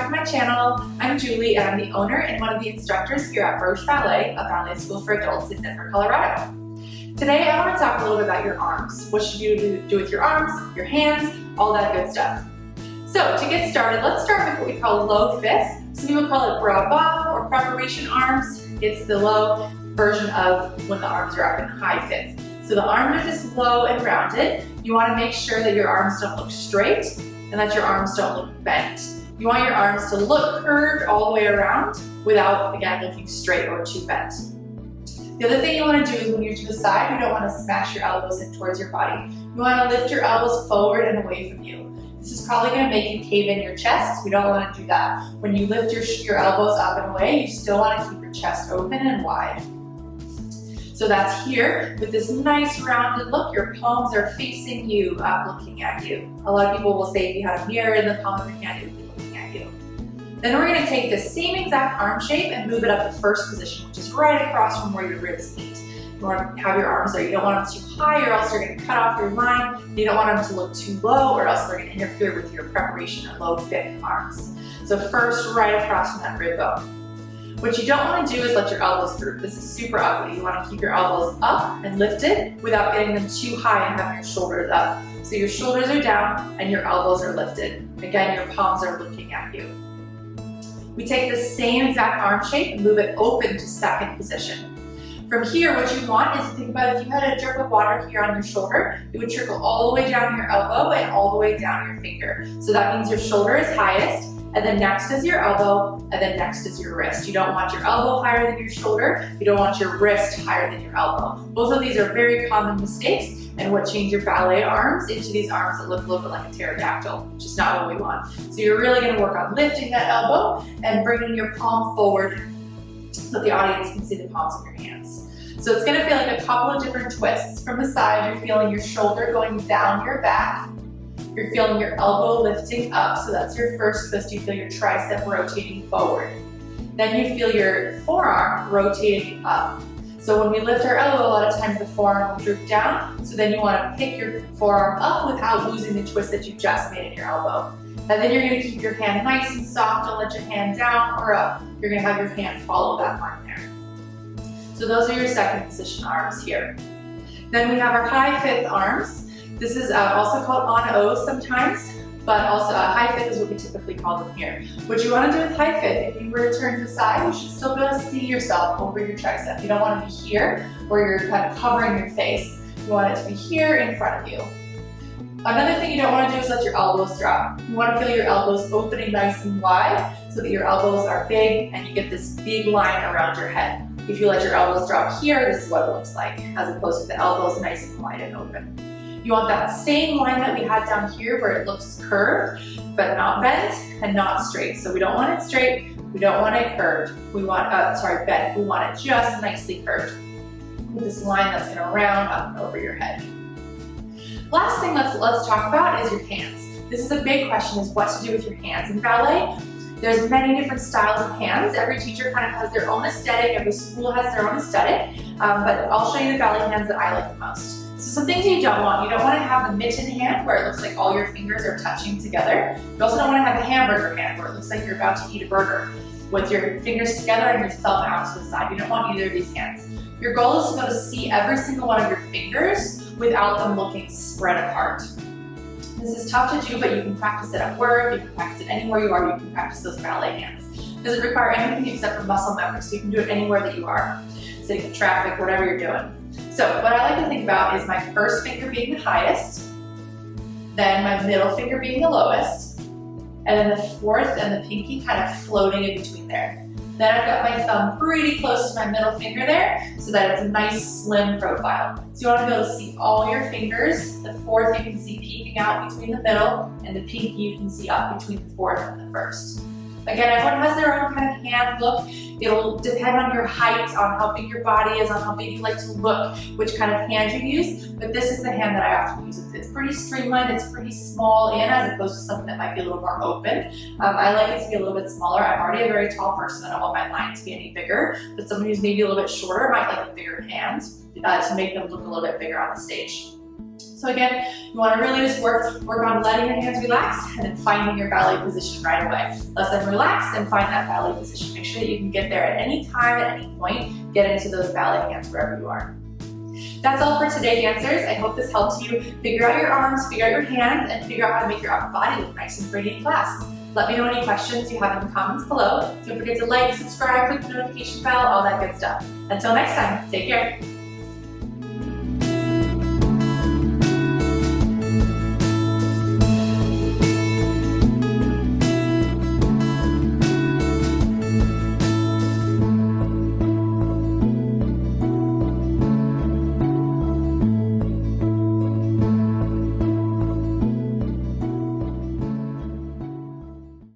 back to my channel. I'm Julie and I'm the owner and one of the instructors here at Broche Ballet, a ballet school for adults in Denver, Colorado. Today I want to talk a little bit about your arms. What should you do with your arms, your hands, all that good stuff. So to get started, let's start with what we call low fifth. Some people call it Broche Ballet or preparation arms. It's the low version of when the arms are up in high fifth. So the arms are just low and rounded. You want to make sure that your arms don't look straight and that your arms don't look bent. You want your arms to look curved all the way around without, again, looking straight or too bent. The other thing you want to do is when you're to the side, you don't want to smash your elbows in towards your body. You want to lift your elbows forward and away from you. This is probably going to make you cave in your chest. We don't want to do that. When you lift your elbows up and away, you still want to keep your chest open and wide. So that's here with this nice rounded look. Your palms are facing you, looking at you. A lot of people will say if you had a mirror in the palm of your hand, it would be looking at you. Then we're going to take the same exact arm shape and move it up to first position, which is right across from where your ribs meet. You want to have your arms there. You don't want them too high or else you're going to cut off your line. You don't want them to look too low or else they're going to interfere with your preparation or low fifth arms. So first, right across from that rib bone. What you don't want to do is let your elbows droop. This is super ugly. You want to keep your elbows up and lifted without getting them too high and having your shoulders up. So your shoulders are down and your elbows are lifted. Again, your palms are looking at you. We take the same exact arm shape and move it open to second position. From here, what you want is to think about if you had a drip of water here on your shoulder, it would trickle all the way down your elbow and all the way down your finger. So that means your shoulder is highest, and then next is your elbow, and then next is your wrist. You don't want your elbow higher than your shoulder. You don't want your wrist higher than your elbow. Both of these are very common mistakes and what change your ballet arms into these arms that look a little bit like a pterodactyl, which is not what we want. So you're really going to work on lifting that elbow and bringing your palm forward so that the audience can see the palms of your hands. So it's going to feel like a couple of different twists. From the side, you're feeling your shoulder going down your back. You're feeling your elbow lifting up, so that's your first twist. You feel your tricep rotating forward. Then you feel your forearm rotating up. So when we lift our elbow, a lot of times the forearm will droop down. So then you want to pick your forearm up without losing the twist that you just made in your elbow. And then you're going to keep your hand nice and soft. Don't let your hand down or up. You're going to have your hand follow that line there. So those are your second position arms here. Then we have our high fifth arms. This is also called on O sometimes, but also high fifth is what we typically call them here. What you want to do with high fifth, if you were to turn to the side, you should still be able to see yourself over your tricep. You don't want to be here where you're kind of covering your face. You want it to be here in front of you. Another thing you don't want to do is let your elbows drop. You want to feel your elbows opening nice and wide so that your elbows are big and you get this big line around your head. If you let your elbows drop here, this is what it looks like, as opposed to the elbows nice and wide and open. You want that same line that we had down here where it looks curved, but not bent and not straight. So we don't want it straight, we don't want it curved. We want, bent. We want it just nicely curved with this line that's gonna round up and over your head. Last thing let's talk about is your hands. This is a big question, is what to do with your hands in ballet. There's many different styles of hands. Every teacher kind of has their own aesthetic, every school has their own aesthetic, but I'll show you the ballet hands that I like the most. So some things you don't want to have the mitten hand where it looks like all your fingers are touching together. You also don't want to have the hamburger hand where it looks like you're about to eat a burger with your fingers together and your thumb out to the side. You don't want either of these hands. Your goal is to be able to see every single one of your fingers without them looking spread apart. This is tough to do, but you can practice it at work, you can practice it anywhere you are, you can practice those ballet hands. It doesn't require anything except for muscle memory, so you can do it anywhere that you are. Sitting in traffic, whatever you're doing. So what I like to think about is my first finger being the highest, then my middle finger being the lowest, and then the fourth and the pinky kind of floating in between there. Then I've got my thumb pretty close to my middle finger there so that it's a nice slim profile. So you want to be able to see all your fingers. The fourth you can see peeking out between the middle, and the pinky you can see up between the fourth and the first. Again, everyone has their own kind of hand look. It'll depend on your height, on how big your body is, on how big you like to look, which kind of hand you use. But this is the hand that I often use. It's pretty streamlined, it's pretty small in as opposed to something that might be a little more open. I like it to be a little bit smaller. I'm already a very tall person. I don't want my line to be any bigger, but someone who's maybe a little bit shorter might like a bigger hand to make them look a little bit bigger on the stage. So again, you want to really just work on letting your hands relax and then finding your ballet position right away. Let them relax and find that ballet position. Make sure that you can get there at any time, at any point. Get into those ballet hands wherever you are. That's all for today, dancers. I hope this helps you figure out your arms, figure out your hands, and figure out how to make your upper body look nice and pretty in class. Let me know any questions you have in the comments below. Don't forget to like, subscribe, click the notification bell, all that good stuff. Until next time, take care.